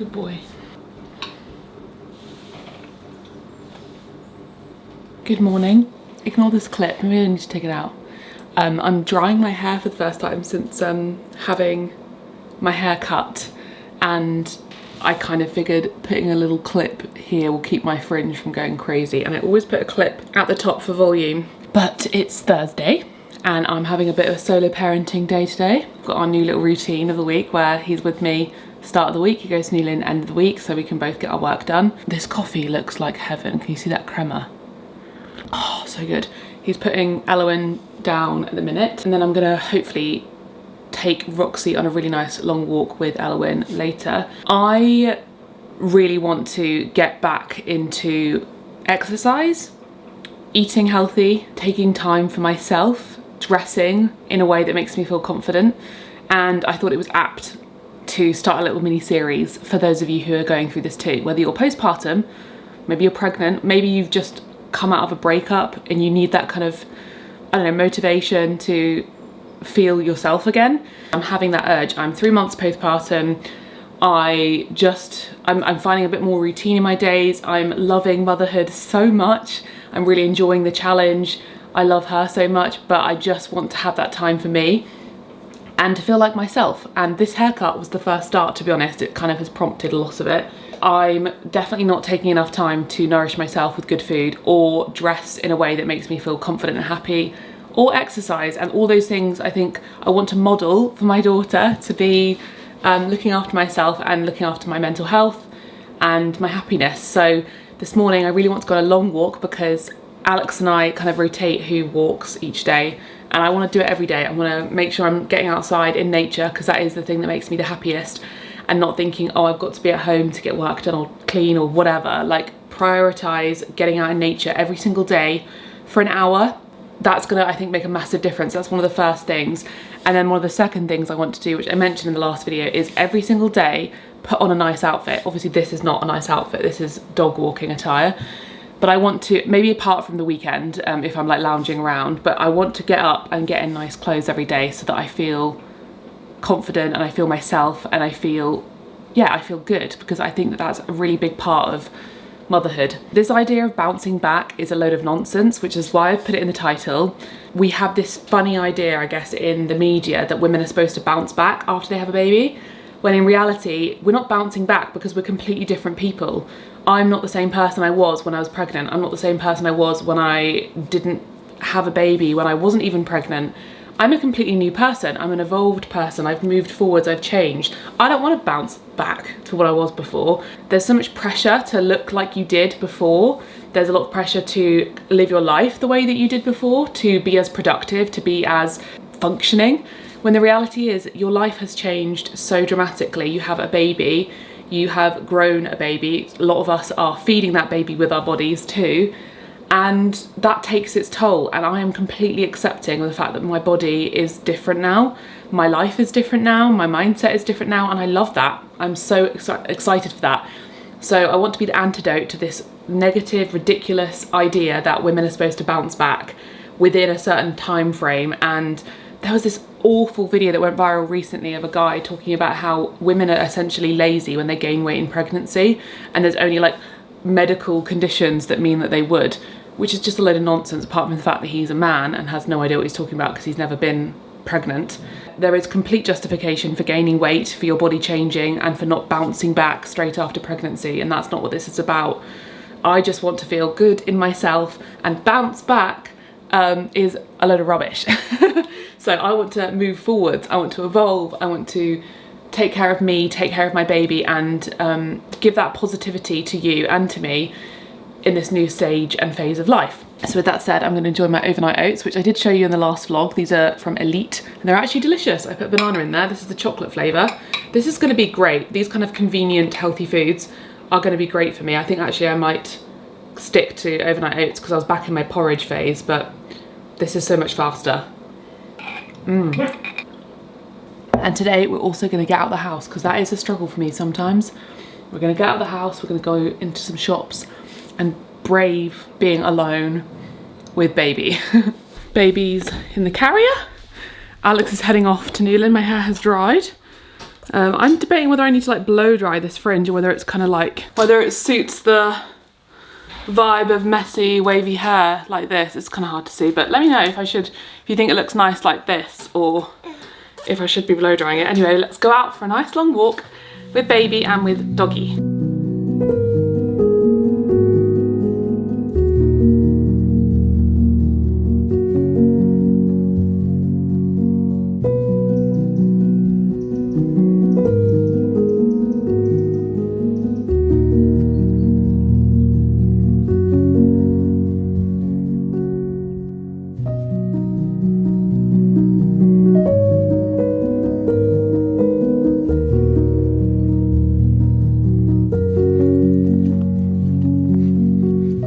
Good boy. Good morning. Ignore this clip, maybe I need to take it out. I'm drying my hair for the first time since having my hair cut, and I kind of figured putting a little clip here will keep my fringe from going crazy, and I always put a clip at the top for volume. But it's Thursday and I'm having a bit of a solo parenting day today. We've got our new little routine of the week where he's with me start of the week, he goes to Newlyn end of the week, so we can both get our work done. This coffee looks like heaven. Can you see that crema? Oh, so good. He's putting Elowen down at the minute, and then I'm gonna hopefully take Roxy on a really nice long walk with Elowen later. I really want to get back into exercise, eating healthy, taking time for myself, dressing in a way that makes me feel confident, and I thought it was apt to start a little mini series for those of you who are going through this too. Whether you're postpartum, maybe you're pregnant, maybe you've just come out of a breakup and you need that kind of, I don't know, motivation to feel yourself again. I'm having that urge. I'm 3 months postpartum. I'm finding a bit more routine in my days. I'm loving motherhood so much. I'm really enjoying the challenge. I love her so much, but I just want to have that time for me and to feel like myself. And this haircut was the first start, to be honest. It kind of has prompted a lot of it. I'm definitely not taking enough time to nourish myself with good food or dress in a way that makes me feel confident and happy, or exercise, and all those things I think I want to model for my daughter to be looking after myself and looking after my mental health and my happiness. So this morning I really want to go on a long walk because Alex and I kind of rotate who walks each day, and I want to do it every day. I want to make sure I'm getting outside in nature because that is the thing that makes me the happiest, and not thinking, oh, I've got to be at home to get work done or clean or whatever. Like, prioritize getting out in nature every single day for an hour. That's gonna, I think, make a massive difference. That's one of the first things. And then one of the second things I want to do, which I mentioned in the last video, is every single day put on a nice outfit. Obviously this is not a nice outfit, this is dog walking attire. But I want to, maybe apart from the weekend, if I'm like lounging around, but I want to get up and get in nice clothes every day so that I feel confident and I feel myself and I feel, yeah, I feel good, because I think that that's a really big part of motherhood. This idea of bouncing back is a load of nonsense, which is why I've put it in the title. We have this funny idea, I guess, in the media that women are supposed to bounce back after they have a baby, when in reality, we're not bouncing back because we're completely different people. I'm not the same person I was when I was pregnant. I'm not the same person I was when I didn't have a baby, when I wasn't even pregnant. I'm a completely new person. I'm an evolved person. I've moved forwards, I've changed. I don't want to bounce back to what I was before. There's so much pressure to look like you did before. There's a lot of pressure to live your life the way that you did before, to be as productive, to be as functioning. When the reality is your life has changed so dramatically. You have a baby, you have grown a baby. A lot of us are feeding that baby with our bodies too. And that takes its toll, and I am completely accepting of the fact that my body is different now, my life is different now, my mindset is different now, and I love that. I'm so excited for that. So I want to be the antidote to this negative, ridiculous idea that women are supposed to bounce back within a certain time frame. And there was this awful video that went viral recently of a guy talking about how women are essentially lazy when they gain weight in pregnancy, and there's only like medical conditions that mean that they would, which is just a load of nonsense, apart from the fact that he's a man and has no idea what he's talking about because he's never been pregnant. There is complete justification for gaining weight, for your body changing, and for not bouncing back straight after pregnancy, and that's not what this is about. I just want to feel good in myself, and bounce back is a load of rubbish. So I want to move forwards, I want to evolve, I want to take care of me, take care of my baby, and give that positivity to you and to me in this new stage and phase of life. So with that said, I'm going to enjoy my overnight oats, which I did show you in the last vlog. These are from Elite, and they're actually delicious. I put banana in there. This is the chocolate flavour. This is going to be great. These kind of convenient, healthy foods are going to be great for me. I think actually I might stick to overnight oats because I was back in my porridge phase, but this is so much faster. And today we're also going to get out of the house, because that is a struggle for me sometimes. We're going to get out of the house, we're going to go into some shops and brave being alone with baby. Baby's in the carrier. Alex is heading off to Newlyn. My hair has dried. I'm debating whether I need to like blow dry this fringe or whether it's kind of like, whether it suits the vibe of messy wavy hair like this. It's kind of hard to see, but let me know if you think it looks nice like this or if I should be blow drying it. Anyway, let's go out for a nice long walk with baby and with doggy.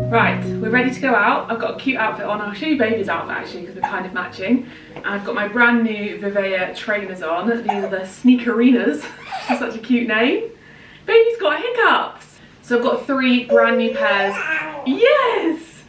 Right, we're ready to go out. I've got a cute outfit on. I'll show you baby's outfit actually because we're kind of matching. And I've got my brand new VIVAIA trainers on. These are the Sneakerinas, which is such a cute name. Baby's got hiccups. So I've got 3 brand new pairs, yes,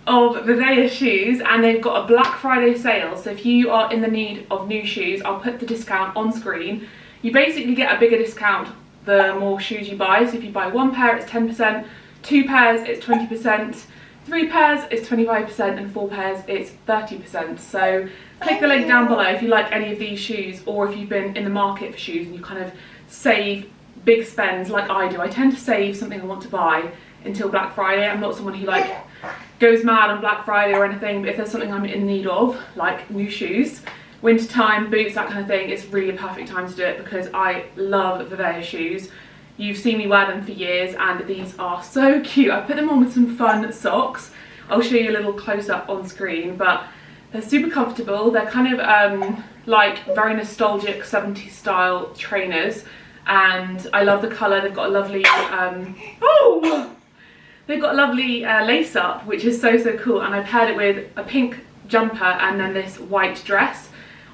of VIVAIA shoes, and they've got a Black Friday sale. So if you are in the need of new shoes, I'll put the discount on screen. You basically get a bigger discount the more shoes you buy. So if you buy 1 pair, it's 10%. 2 pairs, it's 20%, 3 pairs, it's 25%, and 4 pairs, it's 30%. So click the link down below if you like any of these shoes, or if you've been in the market for shoes and you kind of save big spends like I do. I tend to save something I want to buy until Black Friday. I'm not someone who like goes mad on Black Friday or anything, but if there's something I'm in need of, like new shoes, winter time, boots, that kind of thing, it's really a perfect time to do it because I love VIVAIA shoes. You've seen me wear them for years and these are so cute. I put them on with some fun socks. I'll show you a little close up on screen, but they're super comfortable. They're kind of like very nostalgic 70s style trainers, and I love the colour. They've got a lovely, they've got a lovely lace up, which is so cool, and I paired it with a pink jumper and then this white dress.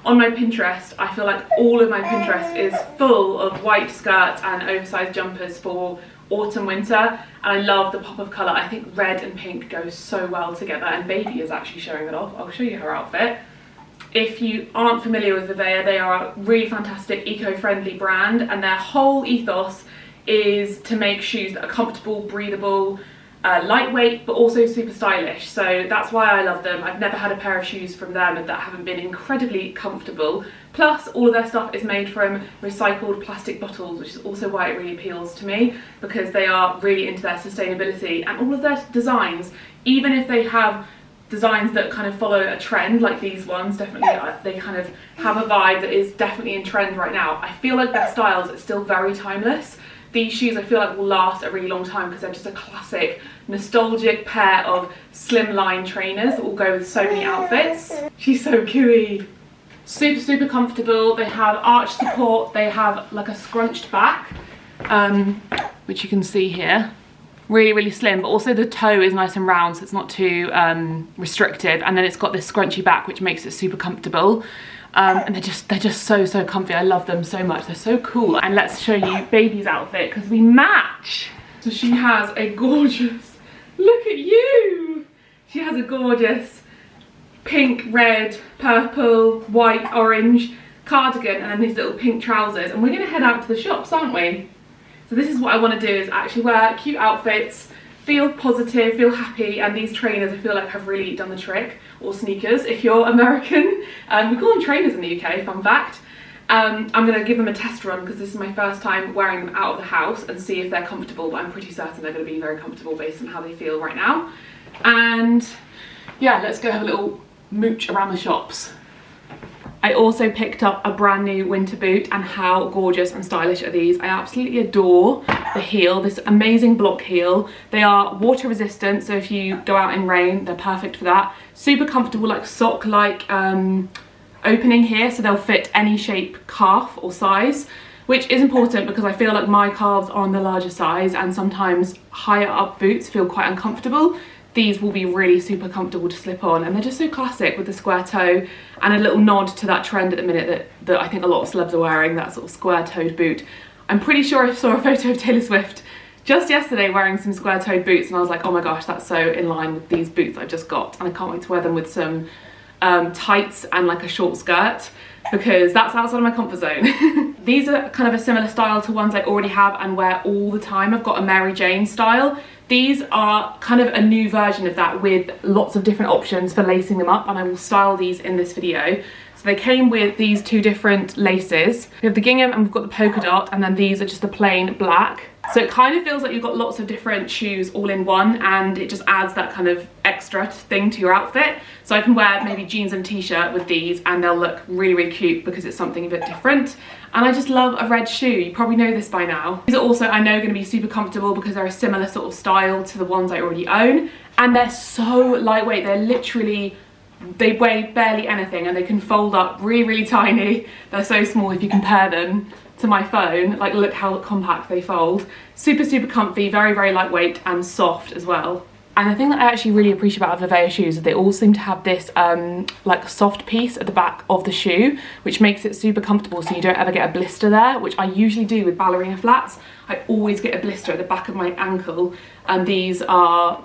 On my Pinterest, I feel like all of my Pinterest is full of white skirts and oversized jumpers for autumn, winter, and I love the pop of colour. I think red and pink go so well together, and baby is actually showing it off. I'll show you her outfit. If you aren't familiar with VIVAIA, they are a really fantastic eco-friendly brand, and their whole ethos is to make shoes that are comfortable, breathable, lightweight, but also super stylish. So that's why I love them. I've never had a pair of shoes from them that haven't been incredibly comfortable. Plus, all of their stuff is made from recycled plastic bottles, which is also why it really appeals to me, because they are really into their sustainability, and all of their designs, even if they have designs that kind of follow a trend, like these ones, definitely they kind of have a vibe that is definitely in trend right now. I feel like their styles are still very timeless. These shoes I feel like will last a really long time because they're just a classic nostalgic pair of slimline trainers that will go with so many outfits. She's so cute. Super comfortable. They have arch support, they have like a scrunched back, which you can see here. Really slim, but also the toe is nice and round, so it's not too restrictive, and then it's got this scrunchy back which makes it super comfortable. And they're just so comfy. I love them so much. They're so cool. And let's show you baby's outfit because we match. So she has a gorgeous, look at you. She has a gorgeous pink, red, purple, white, orange cardigan, and then these little pink trousers. And we're gonna head out to the shops, aren't we? So this is what I want to do, is actually wear cute outfits, feel positive, feel happy, and these trainers I feel like have really done the trick, or sneakers if you're American. We call them trainers in the UK, fun fact. I'm going to give them a test run because this is my first time wearing them out of the house and see if they're comfortable, but I'm pretty certain they're going to be very comfortable based on how they feel right now. And yeah, let's go have a little mooch around the shops. I also picked up a brand new winter boot, and how gorgeous and stylish are these. I absolutely adore the heel, this amazing block heel. They are water resistant, so if you go out in rain, they're perfect for that. Super comfortable, like sock-like opening here, so they'll fit any shape, calf or size, which is important because I feel like my calves are on the larger size and sometimes higher up boots feel quite uncomfortable. These will be really super comfortable to slip on, and they're just so classic with the square toe, and a little nod to that trend at the minute that I think a lot of celebs are wearing, that sort of square-toed boot. I'm pretty sure I saw a photo of Taylor Swift just yesterday wearing some square-toed boots, and I was like, oh my gosh, that's so in line with these boots I've just got, and I can't wait to wear them with some tights and like a short skirt, because that's outside of my comfort zone. These are kind of a similar style to ones I already have and wear all the time. I've got a Mary Jane style. These are kind of a new version of that with lots of different options for lacing them up, and I will style these in this video. So they came with these two different laces. We have the gingham and we've got the polka dot, and then these are just the plain black. So it kind of feels like you've got lots of different shoes all in one, and it just adds that kind of extra thing to your outfit. So I can wear maybe jeans and t-shirt with these and they'll look really, really cute because it's something a bit different. And I just love a red shoe. You probably know this by now. These are also, I know, going to be super comfortable because they're a similar sort of style to the ones I already own. And they're so lightweight. They're literally, they weigh barely anything and they can fold up really, really tiny. They're so small if you compare them to my phone. Like, look how compact they fold. Super, super comfy, very, very lightweight and soft as well. And the thing that I actually really appreciate about VIVAIA shoes is they all seem to have this like soft piece at the back of the shoe, which makes it super comfortable so you don't ever get a blister there, which I usually do with ballerina flats. I always get a blister at the back of my ankle, and these are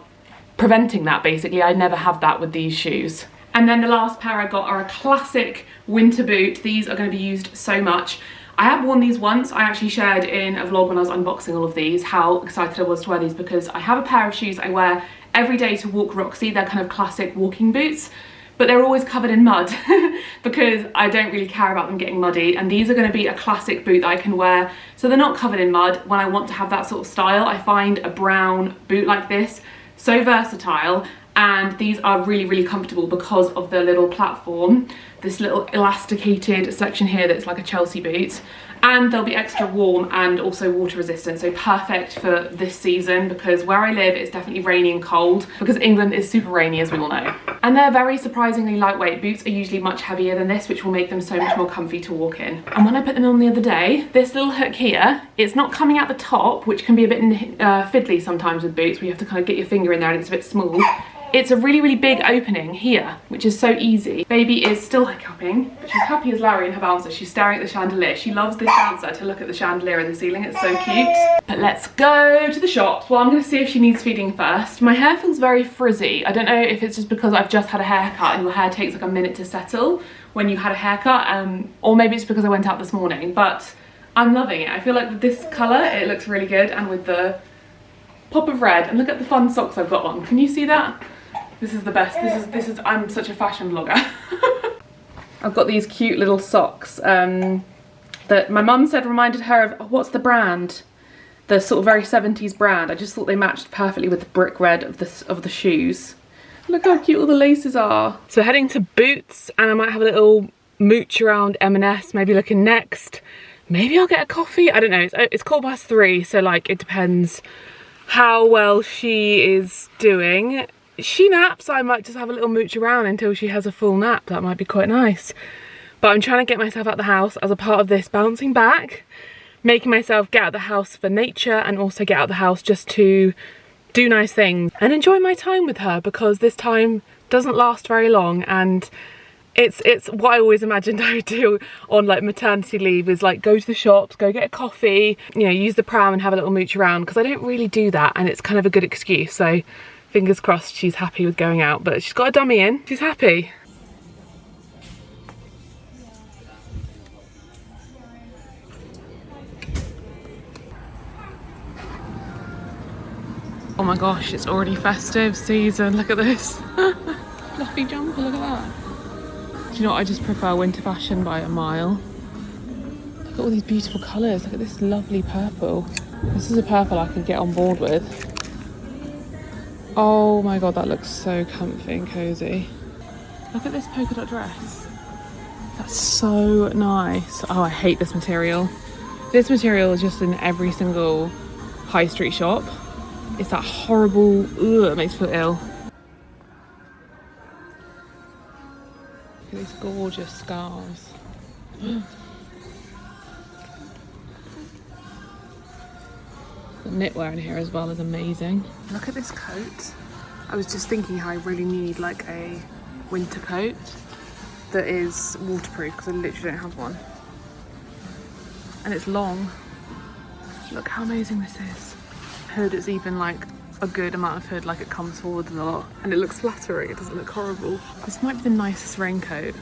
preventing that basically. I never have that with these shoes. And then the last pair I got are a classic winter boot. These are going to be used so much. I have worn these once. I actually shared in a vlog when I was unboxing all of these how excited I was to wear these, because I have a pair of shoes I wear every day to walk Roxy. They're kind of classic walking boots, but they're always covered in mud because I don't really care about them getting muddy, and these are going to be a classic boot that I can wear so they're not covered in mud when I want to have that sort of style. I find a brown boot like this so versatile, and these are really, really comfortable because of the little platform, this little elasticated section here that's like a Chelsea boot, and they'll be extra warm and also water resistant, so perfect for this season because where I live it's definitely rainy and cold because England is super rainy, as we all know. And they're very surprisingly lightweight. Boots are usually much heavier than this, which will make them so much more comfy to walk in. And when I put them on the other day, this little hook here, it's not coming out the top, which can be a bit fiddly sometimes with boots where you have to kind of get your finger in there and it's a bit small. It's a really, really big opening here, which is so easy. Baby is still hiccuping, but she's happy as Larry in her bouncer. She's staring at the chandelier. She loves this bouncer to look at the chandelier in the ceiling. It's so cute. But let's go to the shops. Well, I'm going to see if she needs feeding first. My hair feels very frizzy. I don't know if it's just because I've just had a haircut and your hair takes like a minute to settle when you've had a haircut, or maybe it's because I went out this morning, but I'm loving it. I feel like with this colour, it looks really good, and with the pop of red, and look at the fun socks I've got on. Can you see that? This is the best. This is I'm such a fashion blogger. I've got these cute little socks that my mum said reminded her of, what's the brand? The sort of very 70s brand. I just thought they matched perfectly with the brick red of the shoes. Look how cute all the laces are. So heading to Boots, and I might have a little mooch around M&S, maybe looking next. Maybe I'll get a coffee. I don't know. It's 3:15, so like it depends how well she is doing. She naps, I might just have a little mooch around until she has a full nap. That might be quite nice. But I'm trying to get myself out the house as a part of this bouncing back, making myself get out of the house for nature and also get out of the house just to do nice things and enjoy my time with her, because this time doesn't last very long, and it's what I always imagined I would do on like maternity leave, is like go to the shops, go get a coffee, you know, use the pram and have a little mooch around, because I don't really do that and it's kind of a good excuse. So fingers crossed she's happy with going out, but she's got a dummy in, she's happy. Oh my gosh, it's already festive season, look at this. Fluffy jumper, look at that. Do you know what, I just prefer winter fashion by a mile. Look at all these beautiful colours, look at this lovely purple. This is a purple I could get on board with. Oh my god, that looks so comfy and cozy. Look at this polka dot dress. That's so nice. Oh, I hate this material. This material is just in every single high street shop. It's that horrible, ugh, it makes me feel ill. Look at these gorgeous scarves. The knitwear in here as well is amazing. Look at this coat. I was just thinking how I really need like a winter coat that is waterproof, because I literally don't have one. And it's long. Look how amazing this is. Hood is even like a good amount of hood, like it comes forward a lot. And it looks flattering, it doesn't look horrible. This might be the nicest raincoat.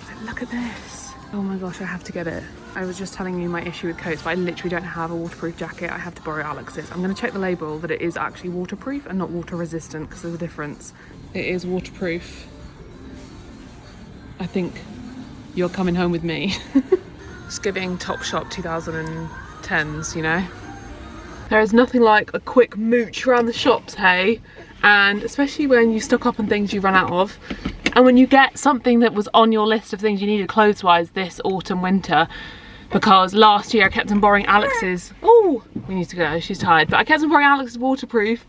But look at this. Oh my gosh, I have to get it. I was just telling you my issue with coats, but I literally don't have a waterproof jacket. I have to borrow Alex's. I'm going to check the label that it is actually waterproof and not water resistant, because there's a difference. It is waterproof. I think you're coming home with me. It's giving Topshop 2010s, you know? There is nothing like a quick mooch around the shops, hey? And especially when you stock up on things you run out of. And when you get something that was on your list of things you needed clothes-wise this autumn, winter, because last year I kept on borrowing Alex's. Oh, we need to go, she's tired. But I kept on borrowing Alex's waterproof,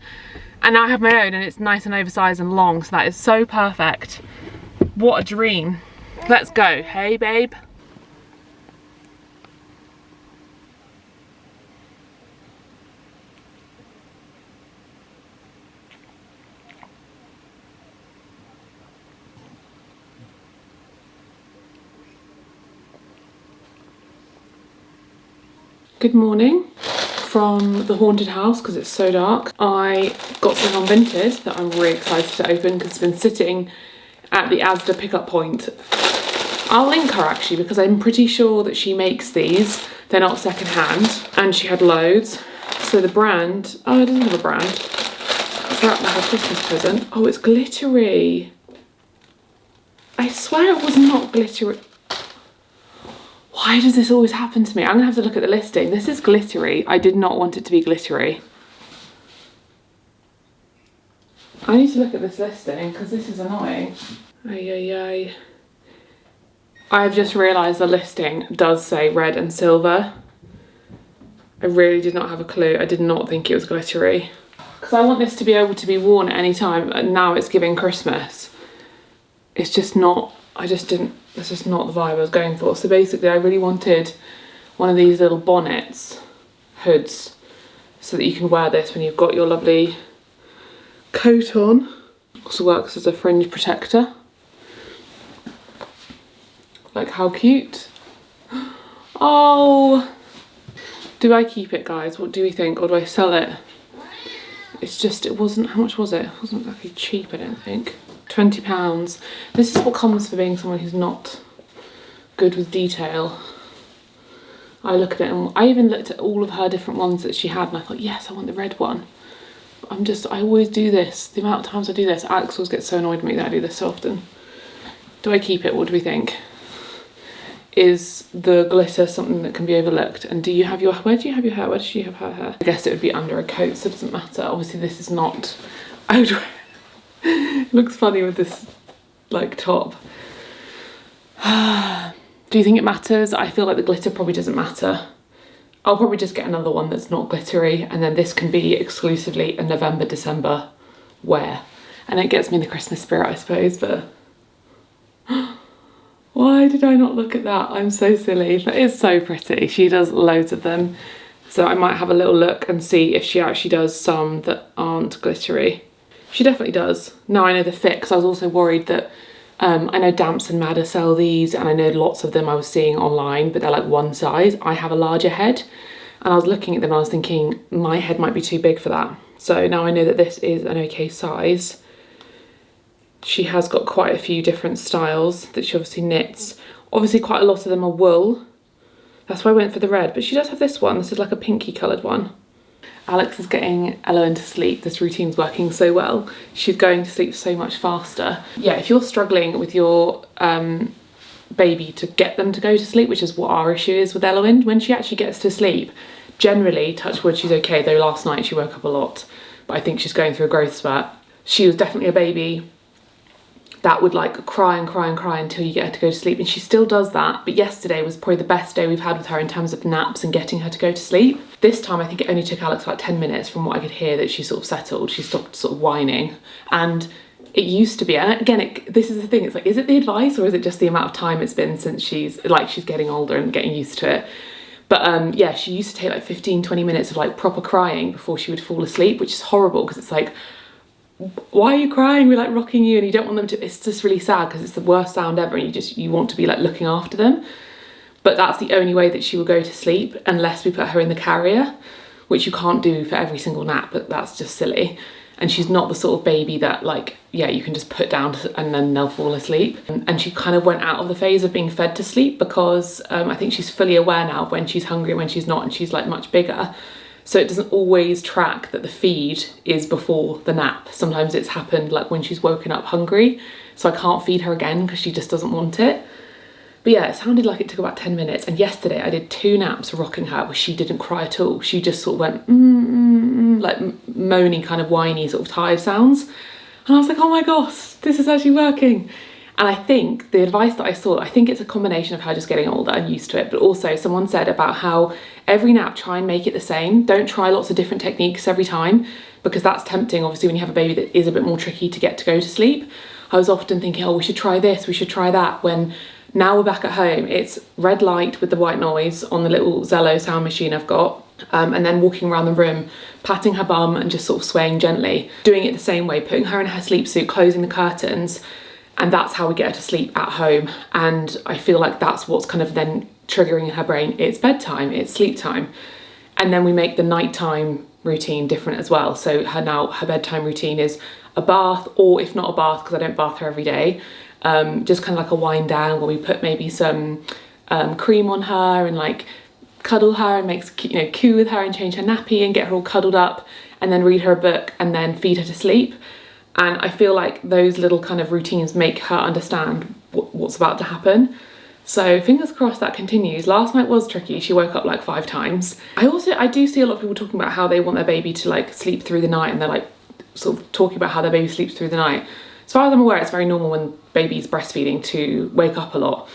and now I have my own, and it's nice and oversized and long, so that is so perfect. What a dream. Let's go, hey babe? Good morning from the haunted house because it's so dark. I got something on Vinted that I'm really excited to open because it's been sitting at the Asda pickup point. I'll link her actually because I'm pretty sure that she makes these. They're not secondhand, and she had loads. So the brand, oh, it doesn't have a brand. Is that like a Christmas present? Oh, it's glittery. I swear it was not glittery. Why does this always happen to me? I'm gonna have to look at the listing. This is glittery. I did not want it to be glittery. I need to look at this listing because this is annoying. Ay. I've just realised the listing does say red and silver. I really did not have a clue. I did not think it was glittery. Because I want this to be able to be worn at any time, and now it's giving Christmas. It's just not, that's just not the vibe I was going for. So basically I really wanted one of these little bonnets, hoods, so that you can wear this when you've got your lovely coat on. Also works as a fringe protector. Like, how cute. Oh, do I keep it, guys? What do we think, or do I sell it? It's just, it wasn't, how much was it? It wasn't exactly cheap, I don't think. £20. This is what comes for being someone who's not good with detail. I look at it, and I even looked at all of her different ones that she had, and I thought, yes, I want the red one. But I always do this. The amount of times I do this, Alex always gets so annoyed with me that I do this so often. Do I keep it? What do we think? Is the glitter something that can be overlooked? And do you have your, where do you have your hair? Where does she have her hair? I guess it would be under a coat, so it doesn't matter. Obviously this is not, I would, it looks funny with this like top. Do you think it matters? I feel like the glitter probably doesn't matter. I'll probably just get another one that's not glittery, and then this can be exclusively a November, December wear. And it gets me in the Christmas spirit, I suppose, but why did I not look at that? I'm so silly. That is so pretty. She does loads of them. So I might have a little look and see if she actually does some that aren't glittery. She definitely does. Now I know the fit, because I was also worried that, I know Damps and Madder sell these, and I know lots of them I was seeing online, but they're like one size. I have a larger head, and I was looking at them and I was thinking my head might be too big for that. So now I know that this is an okay size. She has got quite a few different styles that she obviously knits. Obviously quite a lot of them are wool. That's why I went for the red, but she does have this one. This is like a pinky coloured one. Alex is getting Eloin to sleep. This routine's working so well. She's going to sleep so much faster. Yeah, if you're struggling with your baby to get them to go to sleep, which is what our issue is with Eloin, when she actually gets to sleep, generally, touch wood, she's okay, though last night she woke up a lot, but I think she's going through a growth spurt. She was definitely a baby that would like cry and cry and cry until you get her to go to sleep, and she still does that. But yesterday was probably the best day we've had with her in terms of naps and getting her to go to sleep. This time I think it only took Alex about 10 minutes from what I could hear that she sort of settled. She stopped sort of whining, and it used to be, and again, this is the thing, it's like, is it the advice or is it just the amount of time it's been since she's getting older and getting used to it? But yeah, she used to take like 15-20 minutes of like proper crying before she would fall asleep, which is horrible because it's like, why are you crying? We're like rocking you and you don't want them to, it's just really sad because it's the worst sound ever, and you want to be like looking after them. But that's the only way that she will go to sleep unless we put her in the carrier, which you can't do for every single nap, but that's just silly. and she's not the sort of baby that, like, yeah, you can just put down and then they'll fall asleep. And she kind of went out of the phase of being fed to sleep because I think she's fully aware now of when she's hungry and when she's not, and she's like much bigger. So it doesn't always track that the feed is before the nap. Sometimes it's happened like when she's woken up hungry, so I can't feed her again because she just doesn't want it. But yeah, it sounded like it took about 10 minutes. And yesterday I did 2 naps rocking her where she didn't cry at all. She just sort of went, like moany, kind of whiny, sort of tired sounds. And I was like, oh my gosh, this is actually working. And I think the advice that I saw, I think it's a combination of her just getting older and used to it, but also someone said about how every nap, try and make it the same. Don't try lots of different techniques every time, because that's tempting, obviously, when you have a baby that is a bit more tricky to get to go to sleep. I was often thinking, oh, we should try this, we should try that, when now we're back at home, it's red light with the white noise on the little Zello sound machine I've got, and then walking around the room, patting her bum and just sort of swaying gently, doing it the same way, putting her in her sleep suit, closing the curtains, and that's how we get her to sleep at home. And I feel like that's what's kind of then triggering in her brain, it's bedtime, it's sleep time. And then we make the nighttime routine different as well. So her bedtime routine is a bath, or if not a bath, because I don't bath her every day, just kind of like a wind down where we put maybe some cream on her and like cuddle her and coo with her and change her nappy and get her all cuddled up, and then read her a book and then feed her to sleep. And I feel like those little kind of routines make her understand what's about to happen. So fingers crossed that continues. Last night was tricky. She woke up like 5 times. I do see a lot of people talking about how they want their baby to like sleep through the night, and they're like sort of talking about how their baby sleeps through the night. As far as I'm aware, it's very normal when baby's breastfeeding to wake up a lot.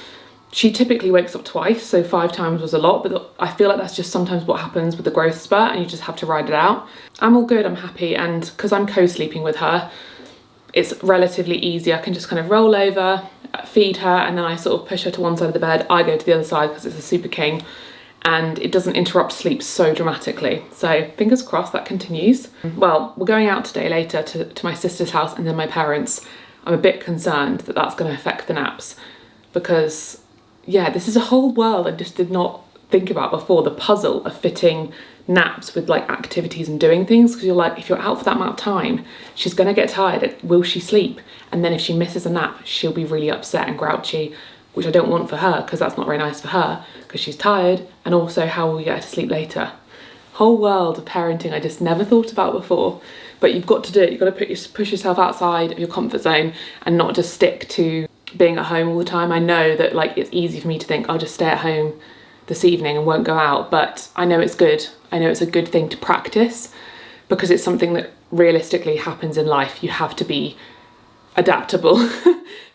She typically wakes up twice, so 5 times was a lot, but I feel like that's just sometimes what happens with the growth spurt, and you just have to ride it out. I'm all good, I'm happy, and because I'm co-sleeping with her, it's relatively easy. I can just kind of roll over, feed her, and then I sort of push her to one side of the bed. I go to the other side because it's a Super King, and it doesn't interrupt sleep so dramatically. So fingers crossed that continues. Well, we're going out today later to my sister's house and then my parents'. I'm a bit concerned that that's going to affect the naps, because yeah, this is a whole world I just did not think about before, the puzzle of fitting naps with like activities and doing things, because you're like, if you're out for that amount of time, she's going to get tired. Will she sleep? And then if she misses a nap, she'll be really upset and grouchy, which I don't want for her, because that's not very nice for her, because she's tired. And also, how will we get her to sleep later? Whole world of parenting I just never thought about before. But you've got to do it. You've got to push yourself outside of your comfort zone and not just stick to being at home all the time. I know that like it's easy for me to think I'll just stay at home this evening and won't go out, but I know it's good. I know it's a good thing to practice, because it's something that realistically happens in life. You have to be adaptable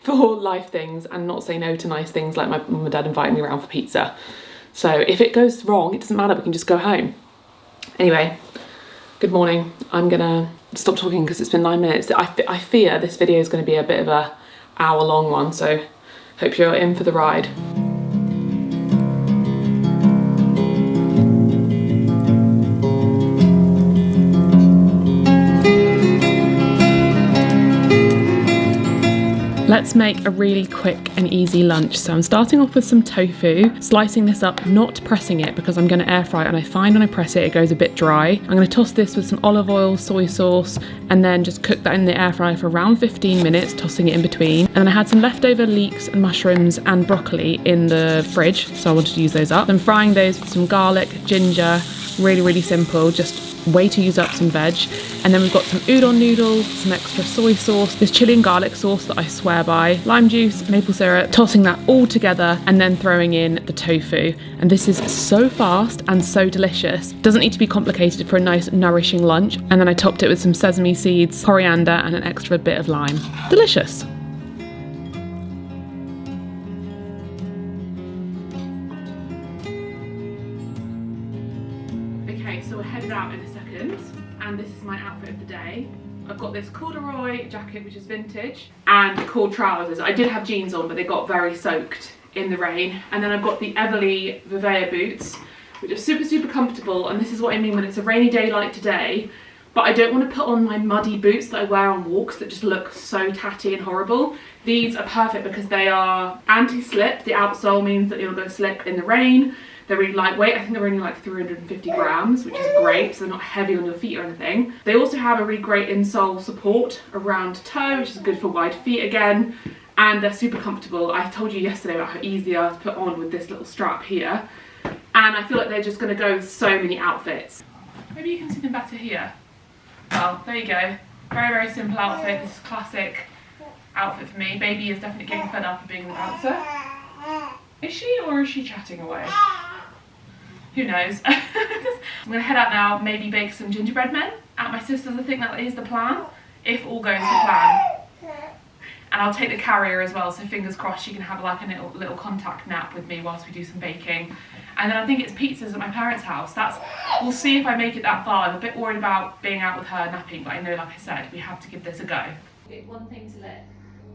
for life things and not say no to nice things, like my mum and dad inviting me around for pizza. So if it goes wrong, it doesn't matter, we can just go home. Anyway, good morning. I'm gonna stop talking because it's been 9 minutes. I fear this video is going to be a bit of a hour-long one, so hope you're in for the ride. Let's make a really quick and easy lunch. So I'm starting off with some tofu, slicing this up, not pressing it because I'm going to air fry it, and I find when I press it, it goes a bit dry. I'm going to toss this with some olive oil, soy sauce, and then just cook that in the air fryer for around 15 minutes, tossing it in between. And then I had some leftover leeks and mushrooms and broccoli in the fridge, so I wanted to use those up. I'm frying those with some garlic, ginger, really simple, just way to use up some veg. And then we've got some udon noodles, some extra soy sauce, this chili and garlic sauce that I swear by, lime juice, maple syrup, tossing that all together and then throwing in the tofu. And this is so fast and so delicious. Doesn't need to be complicated for a nice nourishing lunch. And then I topped it with some sesame seeds, coriander, and an extra bit of lime. Delicious. Okay, so we're headed out in a second, and this is my outfit of the day. I've got this corduroy jacket, which is vintage, and cord trousers. I did have jeans on, but they got very soaked in the rain. And then I've got the Everly VIVAIA boots, which are super comfortable, and this is what I mean when it's a rainy day like today, but I don't want to put on my muddy boots that I wear on walks that just look so tatty and horrible. These are perfect because they are anti-slip. The outsole means that you're going to slip in the rain. They're really lightweight. I think they're only like 350 grams, which is great, so they're not heavy on your feet or anything. They also have a really great insole support around toe, which is good for wide feet again, and they're super comfortable. I told you yesterday about how easy they are to put on with this little strap here, and I feel like they're just going to go with so many outfits. Maybe you can see them better here. Well, there you go. Very, very simple outfit. This is classic outfit for me. Baby is definitely getting fed up of being the bouncer. Is she, or is she chatting away? Who knows? I'm gonna head out now, maybe bake some gingerbread men at my sister's. I think that is the plan, if all goes to plan. And I'll take the carrier as well, so fingers crossed she can have like a little contact nap with me whilst we do some baking. And then I think it's pizzas at my parents' house. We'll see if I make it that far. I'm a bit worried about being out with her napping, but I know, like I said, we have to give this a go. One thing to lift.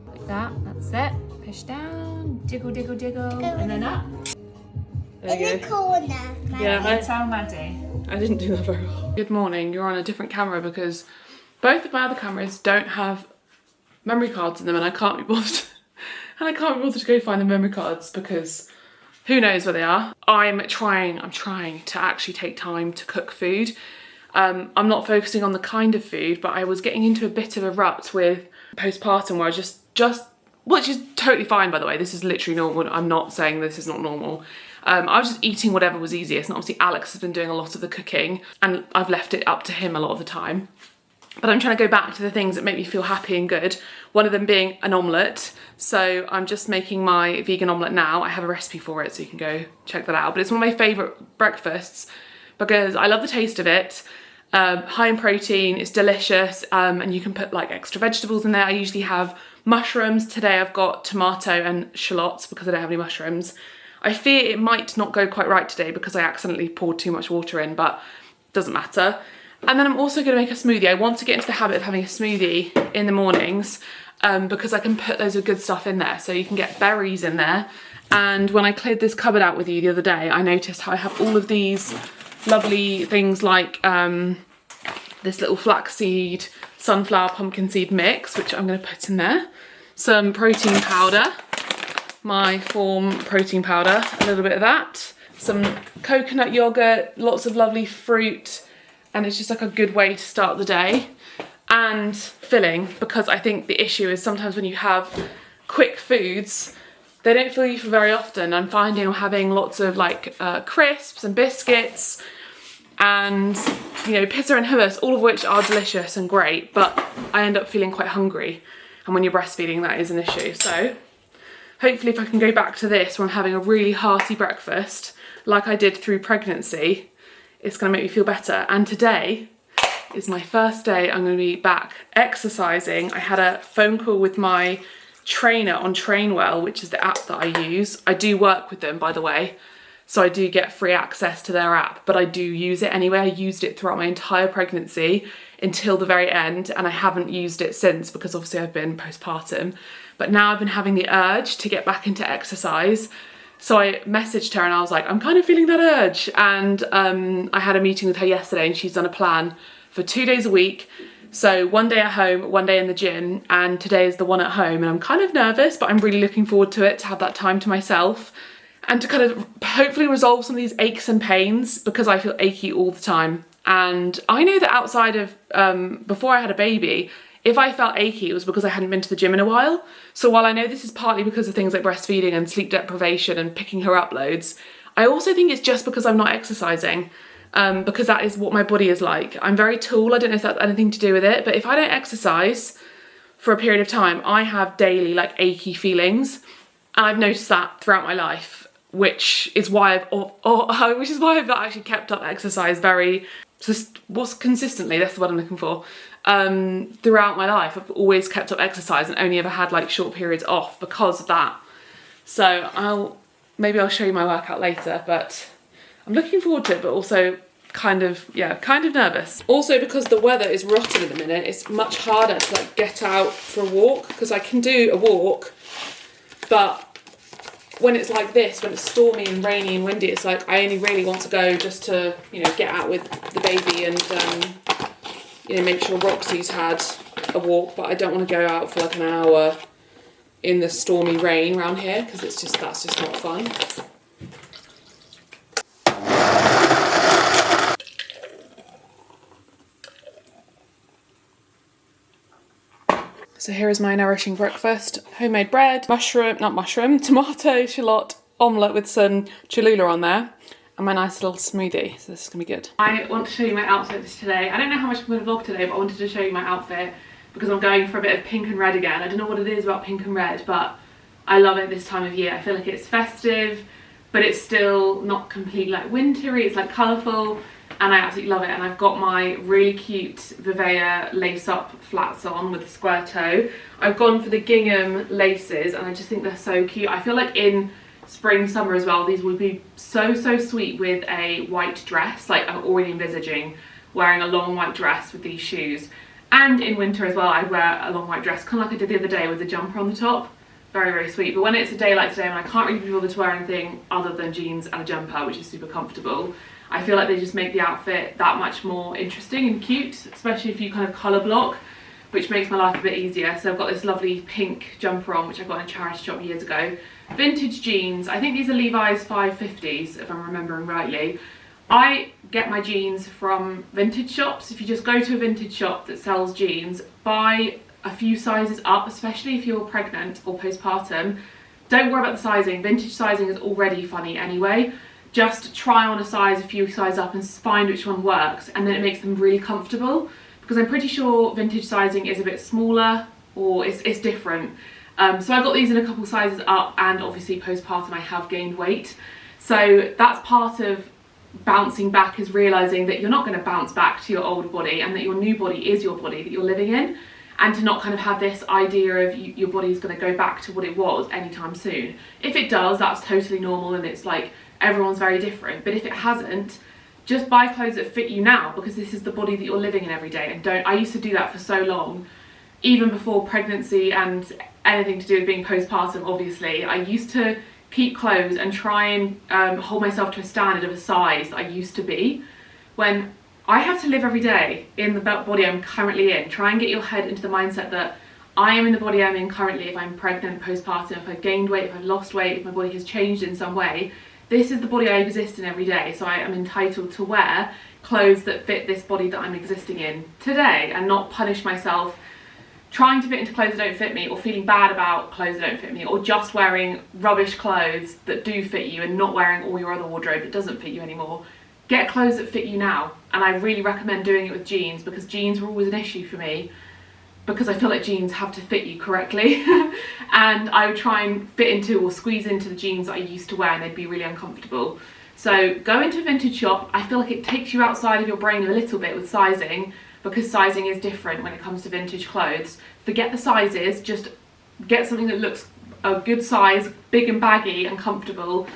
Like that, that's it. Push down, jiggle, jiggle, jiggle, and then up. There you go. In the corner, Maddie. Yeah, Tell Maddie. I didn't do that very well. Good morning. You're on a different camera because both of my other cameras don't have memory cards in them, and I can't be bothered. To go find the memory cards because who knows where they are. I'm trying to actually take time to cook food. I'm not focusing on the kind of food, but I was getting into a bit of a rut with postpartum where I just which is totally fine, by the way. This is literally normal. I'm not saying this is not normal. I was just eating whatever was easiest, and obviously Alex has been doing a lot of the cooking, and I've left it up to him a lot of the time. But I'm trying to go back to the things that make me feel happy and good. One of them being an omelette. So I'm just making my vegan omelette now. I have a recipe for it, so you can go check that out. But it's one of my favourite breakfasts because I love the taste of it. High in protein, it's delicious, and you can put like extra vegetables in there. I usually have mushrooms. Today I've got tomato and shallots because I don't have any mushrooms. I fear it might not go quite right today because I accidentally poured too much water in, but it doesn't matter. And then I'm also going to make a smoothie. I want to get into the habit of having a smoothie in the mornings because I can put loads of good stuff in there. So you can get berries in there. And when I cleared this cupboard out with you the other day, I noticed how I have all of these lovely things like this little flaxseed, sunflower, pumpkin seed mix, which I'm going to put in there. Some protein powder, my Form protein powder, a little bit of that. Some coconut yogurt, lots of lovely fruit, and it's just like a good way to start the day. And filling, because I think the issue is sometimes when you have quick foods, they don't fill you for very often. I'm finding I'm having lots of like crisps and biscuits and, you know, pizza and hummus, all of which are delicious and great, but I end up feeling quite hungry. And when you're breastfeeding, that is an issue. So hopefully if I can go back to this where I'm having a really hearty breakfast, like I did through pregnancy, it's gonna make me feel better. And today is my first day I'm gonna be back exercising. I had a phone call with my trainer on Trainwell, which is the app that I use. I do work with them, by the way, so I do get free access to their app, but I do use it anyway. I used it throughout my entire pregnancy until the very end, and I haven't used it since because obviously I've been postpartum. But now I've been having the urge to get back into exercise. So I messaged her and I was like, I'm kind of feeling that urge. And I had a meeting with her yesterday and she's done a plan for 2 days a week. So 1 day at home, 1 day in the gym, and today is the one at home. And I'm kind of nervous, but I'm really looking forward to it, to have that time to myself and to kind of hopefully resolve some of these aches and pains because I feel achy all the time. And I know that outside of, before I had a baby, if I felt achy, it was because I hadn't been to the gym in a while. So while I know this is partly because of things like breastfeeding and sleep deprivation and picking her up loads, I also think it's just because I'm not exercising, because that is what my body is like. I'm very tall, I don't know if that's anything to do with it, but if I don't exercise for a period of time, I have daily like achy feelings. And I've noticed that throughout my life, which is why I've not actually kept up exercise consistently, that's the word I'm looking for. Throughout my life, I've always kept up exercise and only ever had like short periods off because of that. So maybe I'll show you my workout later, but I'm looking forward to it, but also kind of nervous. Also because the weather is rotten at the minute, it's much harder to like get out for a walk because I can do a walk, but when it's like this, when it's stormy and rainy and windy, it's like I only really want to go just to, you know, get out with the baby and you know, make sure Roxy's had a walk, but I don't want to go out for like an hour in the stormy rain around here because that's just not fun. So here is my nourishing breakfast. Homemade bread, tomato, shallot, omelette with some Cholula on there, and my nice little smoothie. So this is gonna be good. I want to show you my outfit for today. I don't know how much I'm gonna vlog today, but I wanted to show you my outfit because I'm going for a bit of pink and red again. I don't know what it is about pink and red, but I love it this time of year. I feel like it's festive, but it's still not completely like wintry. It's like colourful, and I absolutely love it. And I've got my really cute VIVAIA lace-up flats on with a square toe. I've gone for the gingham laces, and I just think they're so cute. I feel like in spring, summer as well, these would be so sweet with a white dress. Like, I'm already envisaging wearing a long white dress with these shoes. And in winter as well, I'd wear a long white dress, kind of like I did the other day with the jumper on the top. Very sweet. But when it's a day like today and I can't really be bothered to wear anything other than jeans and a jumper, which is super comfortable, I feel like they just make the outfit that much more interesting and cute, especially if you kind of colour block, which makes my life a bit easier. So I've got this lovely pink jumper on, which I got in a charity shop years ago. Vintage jeans. I think these are Levi's 550s, if I'm remembering rightly. I get my jeans from vintage shops. If you just go to a vintage shop that sells jeans, buy a few sizes up, especially if you're pregnant or postpartum. Don't worry about the sizing. Vintage sizing is already funny anyway. Just try on a size, a few sizes up, and find which one works, and then it makes them really comfortable, because I'm pretty sure vintage sizing is a bit smaller, or it's different. So I got these in a couple sizes up, and obviously postpartum I have gained weight. So that's part of bouncing back, is realising that you're not going to bounce back to your old body, and that your new body is your body that you're living in, and to not kind of have this idea of your body's going to go back to what it was anytime soon. If it does, that's totally normal, and it's like everyone's very different. But if it hasn't, just buy clothes that fit you now, because this is the body that you're living in every day. And I used to do that for so long, even before pregnancy and anything to do with being postpartum, obviously. I used to keep clothes and try and hold myself to a standard of a size that I used to be, when I have to live every day in the body I'm currently in. Try and get your head into the mindset that I am in the body I'm in currently. If I'm pregnant, postpartum, if I've gained weight, if I've lost weight, if my body has changed in some way, this is the body I exist in every day. So I am entitled to wear clothes that fit this body that I'm existing in today, and not punish myself trying to fit into clothes that don't fit me, or feeling bad about clothes that don't fit me, or just wearing rubbish clothes that do fit you and not wearing all your other wardrobe that doesn't fit you anymore. Get clothes that fit you now. And I really recommend doing it with jeans, because jeans were always an issue for me, because I feel like jeans have to fit you correctly. And I would try and fit into or squeeze into the jeans that I used to wear, and they'd be really uncomfortable. So go into a vintage shop. I feel like it takes you outside of your brain a little bit with sizing, because sizing is different when it comes to vintage clothes. Forget the sizes, just get something that looks a good size, big and baggy and comfortable.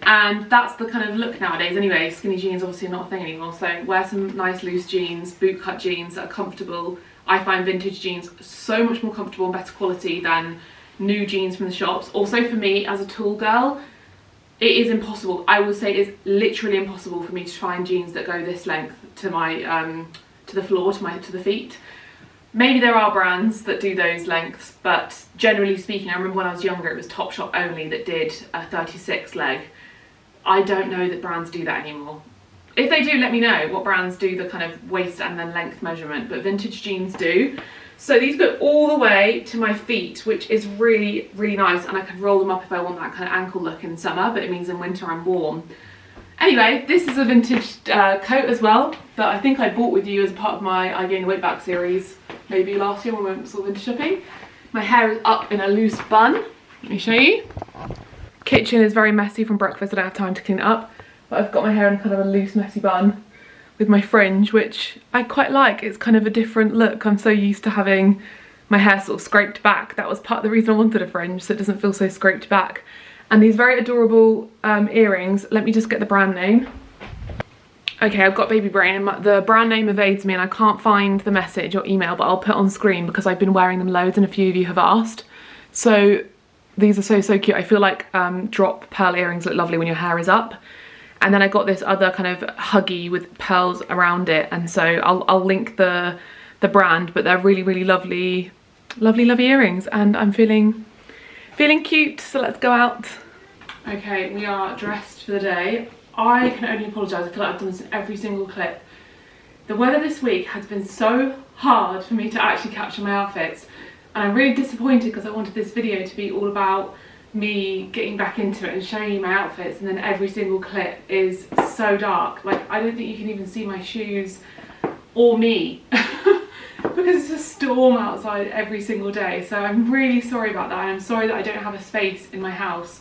And that's the kind of look nowadays anyway. Skinny jeans obviously are not a thing anymore, so wear some nice loose jeans, boot cut jeans that are comfortable. I find vintage jeans so much more comfortable and better quality than new jeans from the shops. Also, for me as a tall girl, it is impossible. I would say it's literally impossible for me to find jeans that go this length to my to the floor, to the feet. Maybe there are brands that do those lengths, but generally speaking, I remember when I was younger it was Topshop only that did a 36 leg. I don't know that brands do that anymore. If they do, let me know what brands do the kind of waist and then length measurement, but vintage jeans do. So these go all the way to my feet, which is really nice, and I can roll them up if I want that kind of ankle look in summer, but it means in winter I'm warm. Anyway, this is a vintage coat as well that I think I bought with you as part of my I Gained Weight Back series, maybe last year when we went sort of vintage shopping. My hair is up in a loose bun. Let me show you. Kitchen is very messy from breakfast. I don't have time to clean it up, but I've got my hair in kind of a loose, messy bun with my fringe, which I quite like. It's kind of a different look. I'm so used to having my hair sort of scraped back. That was part of the reason I wanted a fringe, so it doesn't feel so scraped back. And these very adorable earrings. Let me just get the brand name. Okay, I've got baby brain. The brand name evades me and I can't find the message or email, but I'll put on screen because I've been wearing them loads and a few of you have asked. So these are so cute. I feel like drop pearl earrings look lovely when your hair is up. And then I got this other kind of huggy with pearls around it, and so I'll link the brand, but they're really lovely earrings, and I'm feeling cute, so let's go out. Okay, we are dressed for the day. I can only apologise, I feel like I've done this in every single clip. The weather this week has been so hard for me to actually capture my outfits. And I'm really disappointed because I wanted this video to be all about me getting back into it and showing you my outfits, and then every single clip is so dark. Like, I don't think you can even see my shoes or me because it's a storm outside every single day. So I'm really sorry about that, and I'm sorry that I don't have a space in my house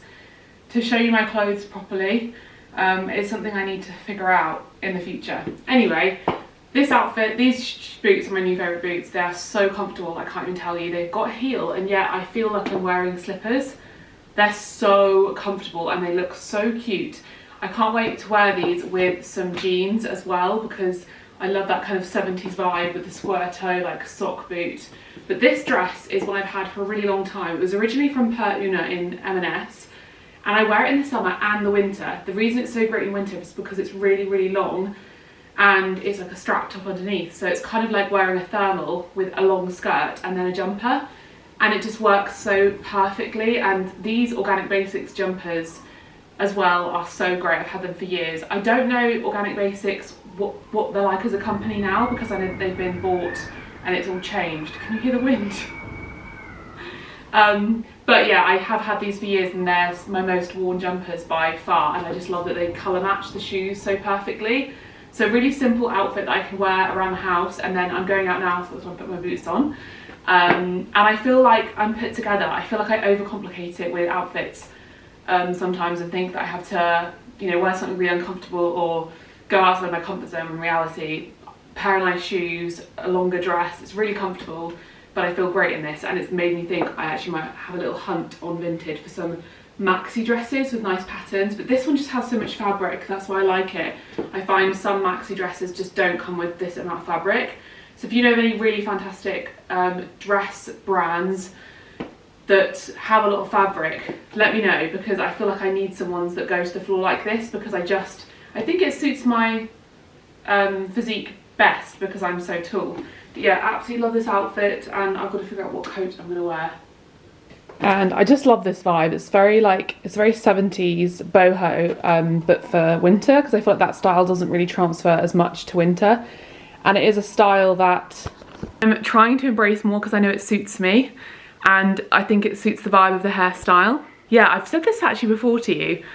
to show you my clothes properly. It's something I need to figure out in the future. Anyway, this outfit, these boots are my new favourite boots. They're so comfortable, I can't even tell you. They've got a heel, and yet I feel like I'm wearing slippers. They're so comfortable and they look so cute. I can't wait to wear these with some jeans as well, because I love that kind of 70s vibe with the square toe, like sock boot. But this dress is one I've had for a really long time. It was originally from Per-Una in M&S, and I wear it in the summer and the winter. The reason it's so great in winter is because it's really, really long, and it's like a strap top underneath. So it's kind of like wearing a thermal with a long skirt and then a jumper. And it just works so perfectly. And these Organic Basics jumpers as well are so great. I've had them for years. I don't know Organic Basics, what they're like as a company now, because I know they've been bought and it's all changed. Can you hear the wind? But yeah, I have had these for years, and they're my most worn jumpers by far, and I just love that they colour match the shoes so perfectly. So really simple outfit that I can wear around the house, and then I'm going out now, so that's why I put my boots on. And I feel like I'm put together. I feel like I overcomplicate it with outfits sometimes, and think that I have to, you know, wear something really uncomfortable or go outside my comfort zone. In reality, a pair of nice shoes, a longer dress, it's really comfortable, but I feel great in this, and it's made me think I actually might have a little hunt on Vinted for some maxi dresses with nice patterns. But this one just has so much fabric, that's why I like it. I find some maxi dresses just don't come with this amount of fabric. So if you know of any really fantastic dress brands that have a lot of fabric, let me know, because I feel like I need some ones that go to the floor like this, because I think it suits my physique best because I'm so tall. But yeah, absolutely love this outfit, and I've got to figure out what coat I'm going to wear. And I just love this vibe. It's very 70s boho, but for winter, because I feel like that style doesn't really transfer as much to winter. And it is a style that I'm trying to embrace more because I know it suits me, and I think it suits the vibe of the hairstyle. Yeah, I've said this actually before to you,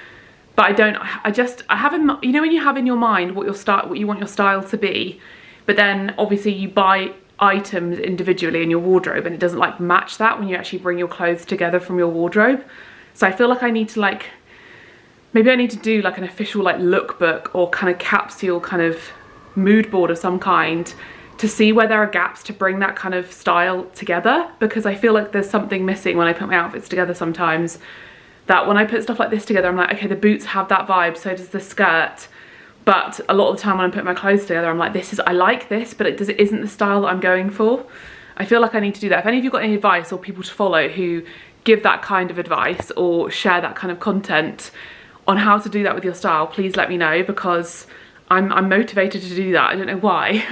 but I have in, you know, when you have in your mind what you want your style to be, but then obviously you buy items individually in your wardrobe and it doesn't like match that when you actually bring your clothes together from your wardrobe. So I feel like I need to maybe I need to do like an official like lookbook or kind of capsule kind of mood board of some kind to see where there are gaps to bring that kind of style together, because I feel like there's something missing when I put my outfits together sometimes, that when I put stuff like this together I'm like, okay, the boots have that vibe, so does the skirt, but a lot of the time when I'm putting my clothes together I'm like, I like this, but it isn't the style that I'm going for. I feel like I need to do that. If any of you got any advice or people to follow who give that kind of advice or share that kind of content on how to do that with your style, please let me know, because I'm motivated to do that. I don't know why,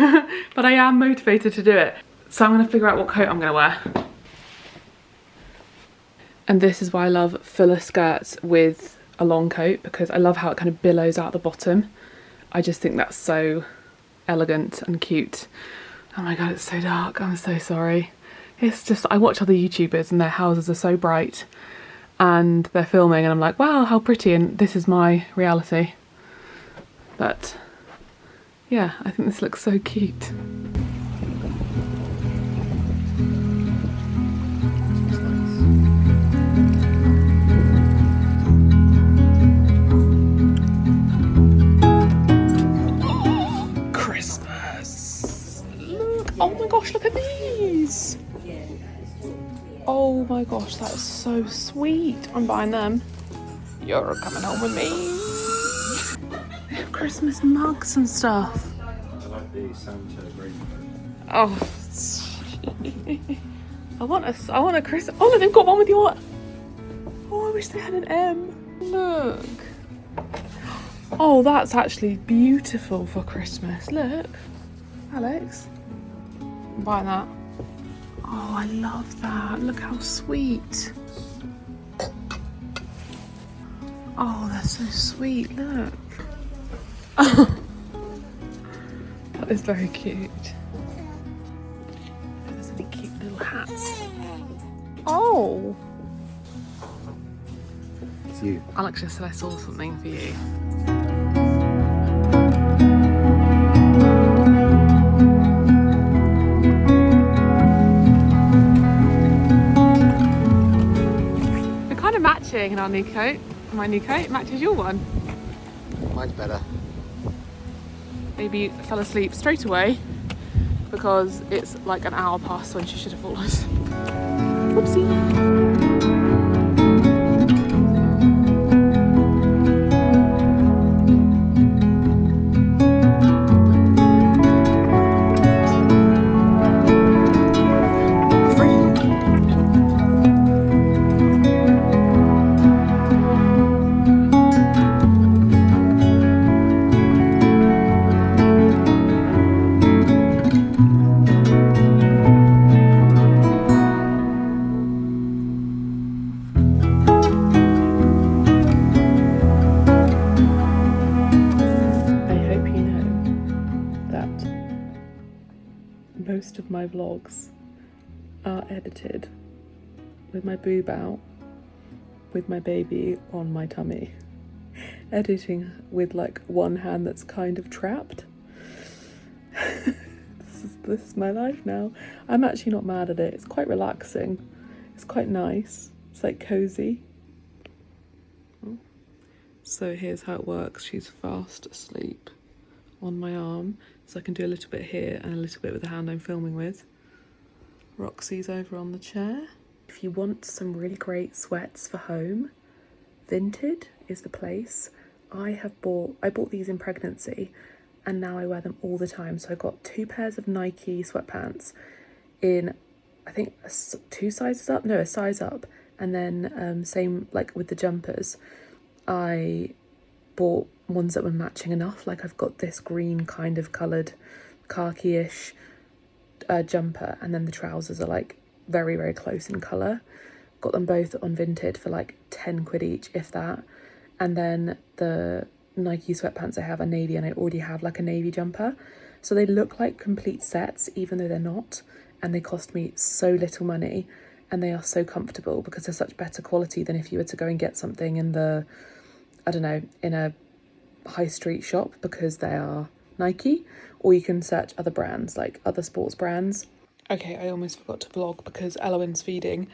but I am motivated to do it. So I'm going to figure out what coat I'm going to wear. And this is why I love fuller skirts with a long coat, because I love how it kind of billows out the bottom. I just think that's so elegant and cute. Oh my god, it's so dark. I'm so sorry. It's just, I watch other YouTubers and their houses are so bright and they're filming and I'm like, wow, how pretty, and this is my reality. But yeah, I think this looks so cute. Christmas! Look! Oh my gosh, look at these! Oh my gosh, that is so sweet. I'm buying them. You're coming home with me. They have Christmas mugs and stuff. I like the Santa green. Oh, I want a Christmas. Oh, look, they've got one with your. Oh, I wish they had an M. Look. Oh, that's actually beautiful for Christmas. Look, Alex. I'm buying that. Oh, I love that. Look how sweet. Oh, that's so sweet. Look. That is very cute. There's any cute little hats. Oh! It's you. Alex just said I saw something for you. We're kind of matching in our new coat. My new coat matches your one. Mine's better. Baby fell asleep straight away because it's like an hour past when she should have fallen. Whoopsie. Most of my vlogs are edited with my boob out, with my baby on my tummy, editing with like one hand that's kind of trapped. This is my life now. I'm actually not mad at it. It's quite relaxing. It's quite nice. It's like cozy. So here's how it works. She's fast asleep on my arm, so I can do a little bit here and a little bit with the hand I'm filming with. Roxy's over on the chair. If you want some really great sweats for home, Vinted is the place. I bought these in pregnancy and now I wear them all the time. So I got 2 pairs of Nike sweatpants in, I think, a size up, and then same like with the jumpers. I bought ones that were matching enough. Like I've got this green kind of coloured khaki-ish jumper, and then the trousers are like very, very close in colour. Got them both on Vinted for like 10 quid each, if that. And then the Nike sweatpants I have are navy, and I already have like a navy jumper. So they look like complete sets, even though they're not. And they cost me so little money, and they are so comfortable because they're such better quality than if you were to go and get something in the, I don't know, in a high street shop, because they are Nike. Or you can search other brands, like other sports brands. Okay, I almost forgot to vlog because Eloin's feeding,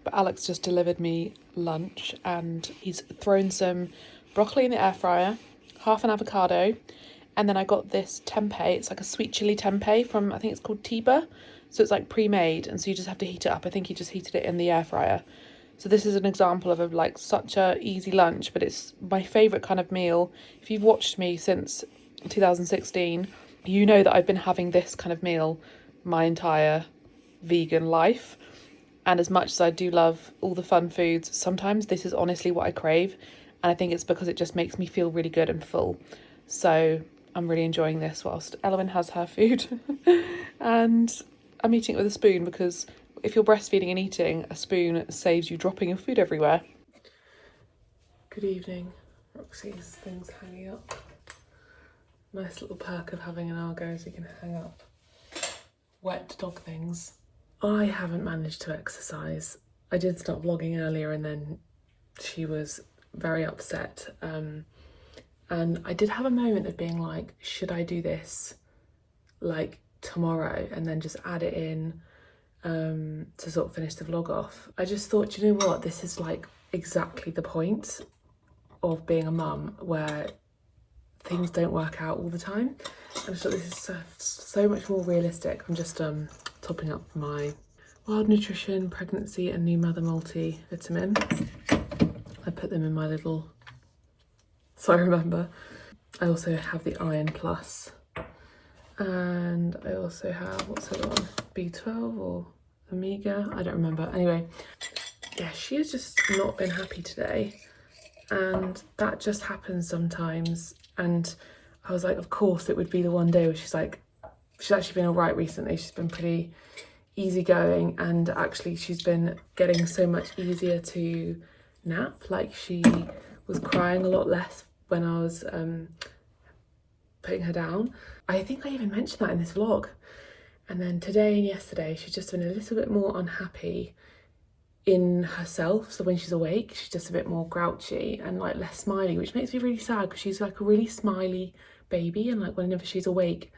but Alex just delivered me lunch and he's thrown some broccoli in the air fryer, half an avocado, and then I got this tempeh. It's like a sweet chili tempeh from, I think it's called Tiba. So it's like pre-made, and so you just have to heat it up. I think he just heated it in the air fryer. So this is an example of like such a easy lunch, but it's my favourite kind of meal. If you've watched me since 2016, you know that I've been having this kind of meal my entire vegan life. And as much as I do love all the fun foods, sometimes this is honestly what I crave. And I think it's because it just makes me feel really good and full. So I'm really enjoying this whilst Eloin has her food. And I'm eating it with a spoon because if you're breastfeeding and eating, a spoon saves you dropping your food everywhere. Good evening. Roxy's things hanging up. Nice little perk of having an Argo is you can hang up wet dog things. I haven't managed to exercise. I did start vlogging earlier and then she was very upset. And I did have a moment of being like, should I do this like tomorrow and then just add it in to sort of finish the vlog off. I just thought, you know what, this is like exactly the point of being a mum, where things don't work out all the time. And I just thought this is so much more realistic. I'm just topping up my Wild Nutrition pregnancy and new mother multivitamin. I put them in my little, so I remember. I also have the Iron Plus, and I also have, what's the other one, B12 or Omega, I don't remember. Anyway, yeah, she has just not been happy today, and that just happens sometimes. And I was like, of course it would be the one day where she's actually been all right recently. She's been pretty easygoing, and actually she's been getting so much easier to nap. Like she was crying a lot less when I was putting her down. I think I even mentioned that in this vlog. And then today and yesterday she's just been a little bit more unhappy, in herself. So when she's awake, she's just a bit more grouchy and like less smiley, which makes me really sad because she's like a really smiley baby, and like whenever she's awake,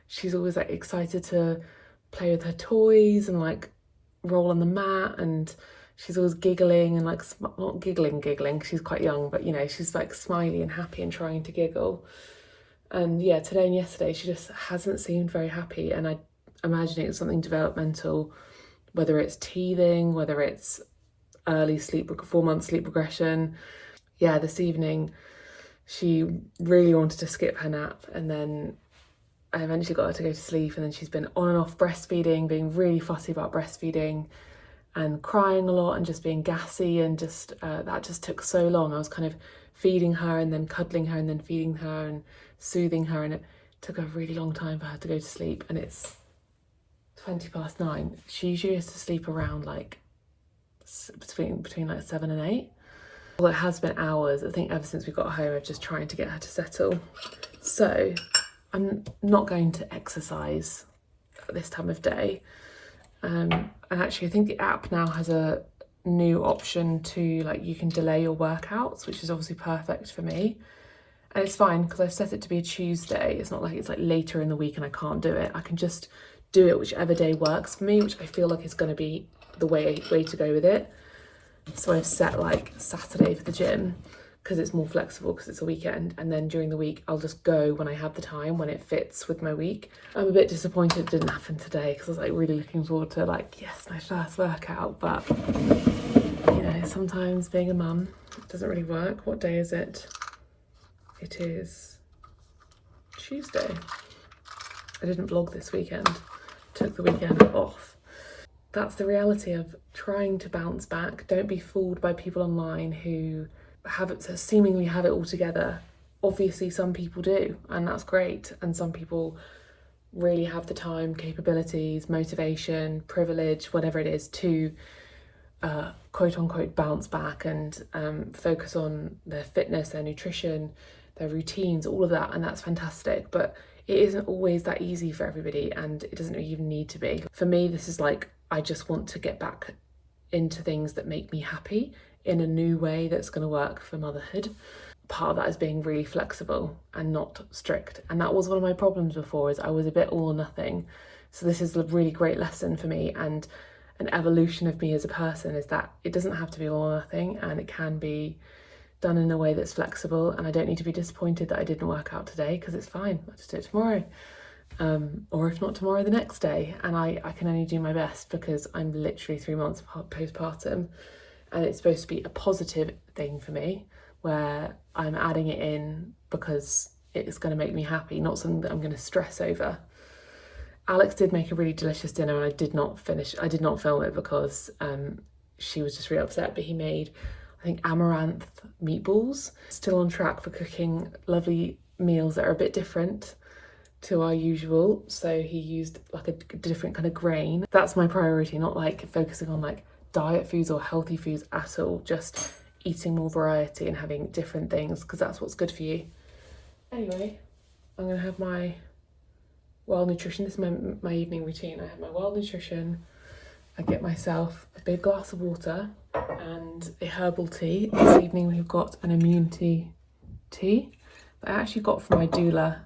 she's always like excited to play with her toys and like roll on the mat, and she's always giggling and like not giggling, she's quite young, but you know, she's like smiley and happy and trying to giggle. And yeah, today and yesterday she just hasn't seemed very happy, and I imagine it's something developmental, whether it's teething, whether it's early 4-month sleep regression. Yeah, this evening she really wanted to skip her nap, and then I eventually got her to go to sleep, and then she's been on and off breastfeeding, being really fussy about breastfeeding and crying a lot and just being gassy, and just that just took so long. I was kind of feeding her and then cuddling her and then feeding her and soothing her, and it took a really long time for her to go to sleep, and it's 9:20. She usually goes to sleep around like between like 7 and 8. Well, it has been hours. I think ever since we got home, I've just trying to get her to settle. So I'm not going to exercise at this time of day. And actually I think the app now has a new option to like, you can delay your workouts, which is obviously perfect for me. And it's fine because I've set it to be a Tuesday. It's not like it's like later in the week and I can't do it. I can just do it whichever day works for me, which I feel like is going to be the way to go with it. So I've set like Saturday for the gym because it's more flexible because it's a weekend, and then during the week I'll just go when I have the time, when it fits with my week. I'm a bit disappointed it didn't happen today because I was like really looking forward to like, yes, my first workout, but you know, sometimes being a mum doesn't really work. What day is it? It is Tuesday. I didn't vlog this weekend, took the weekend off. That's the reality of trying to bounce back. Don't be fooled by people online who seemingly have it all together. Obviously some people do, and that's great, and some people really have the time, capabilities, motivation, privilege, whatever it is, to quote unquote bounce back and focus on their fitness, their nutrition, their routines, all of that, and that's fantastic. But it isn't always that easy for everybody, and it doesn't even need to be. For me, this is like, I just want to get back into things that make me happy in a new way that's going to work for motherhood. Part of that is being really flexible and not strict, and that was one of my problems before, is I was a bit all or nothing. So this is a really great lesson for me, and an evolution of me as a person, is that it doesn't have to be all or nothing, and it can be done in a way that's flexible, and I don't need to be disappointed that I didn't work out today, because it's fine, I'll just do it tomorrow. Or if not tomorrow, the next day. And I can only do my best because I'm literally 3 months postpartum, and it's supposed to be a positive thing for me, where I'm adding it in because it's going to make me happy, not something that I'm going to stress over. Alex did make a really delicious dinner, and I did not film it because she was just really upset, but he made, I think, amaranth meatballs. Still on track for cooking lovely meals that are a bit different to our usual. So he used like a different kind of grain. That's my priority, not like focusing on like diet foods or healthy foods at all, just eating more variety and having different things, because that's what's good for you. Anyway, I'm gonna have my wild nutrition. This is my evening routine. I have my wild nutrition, I get myself a big glass of water and a herbal tea. This evening we've got an immunity tea that I actually got from my doula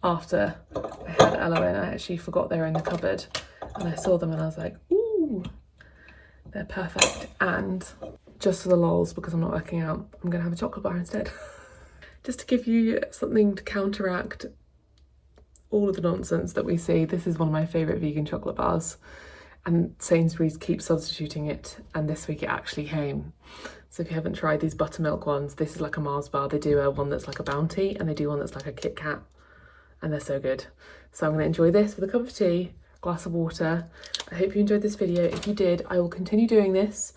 after I had Ella in. I actually forgot they were in the cupboard, and I saw them and I was like, ooh, they're perfect. And just for the lols, because I'm not working out, I'm gonna have a chocolate bar instead. Just to give you something to counteract all of the nonsense that we see. This is one of my favourite vegan chocolate bars, and Sainsbury's keeps substituting it, and this week it actually came. So if you haven't tried these buttermilk ones, this is like a Mars bar. They do one that's like a Bounty, and they do one that's like a Kit Kat, and they're so good. So I'm going to enjoy this with a cup of tea, glass of water. I hope you enjoyed this video. If you did, I will continue doing this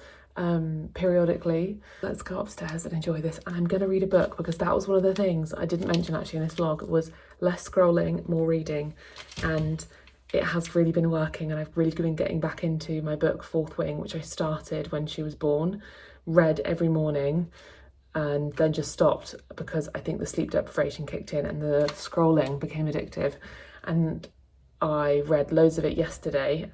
periodically. Let's go upstairs and enjoy this, and I'm going to read a book, because that was one of the things I didn't mention actually in this vlog, was less scrolling, more reading, and it has really been working. And I've really been getting back into my book Fourth Wing, which I started when she was born, read every morning, and then just stopped because I think the sleep deprivation kicked in and the scrolling became addictive. And I read loads of it yesterday,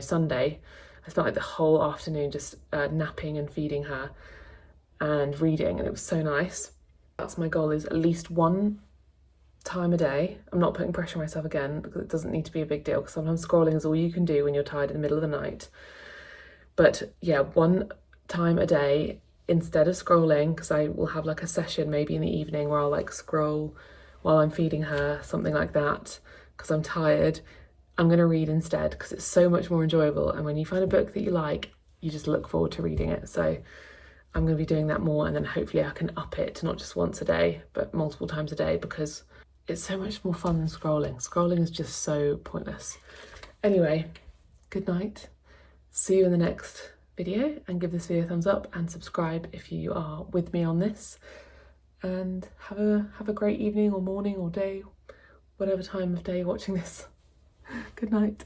Sunday, I spent like the whole afternoon just napping and feeding her and reading, and it was so nice. That's my goal, is at least one time a day. I'm not putting pressure on myself again because it doesn't need to be a big deal, because sometimes scrolling is all you can do when you're tired in the middle of the night. But yeah, one time a day instead of scrolling, because I will have like a session maybe in the evening where I'll like scroll while I'm feeding her, something like that, because I'm tired. I'm going to read instead, because it's so much more enjoyable, and when you find a book that you like, you just look forward to reading it. So I'm going to be doing that more, and then hopefully I can up it to not just once a day but multiple times a day, because it's so much more fun than scrolling. Scrolling is just so pointless. Anyway, good night. See you in the next video, and give this video a thumbs up and subscribe if you are with me on this. And have a great evening or morning or day, whatever time of day you're watching this. Good night.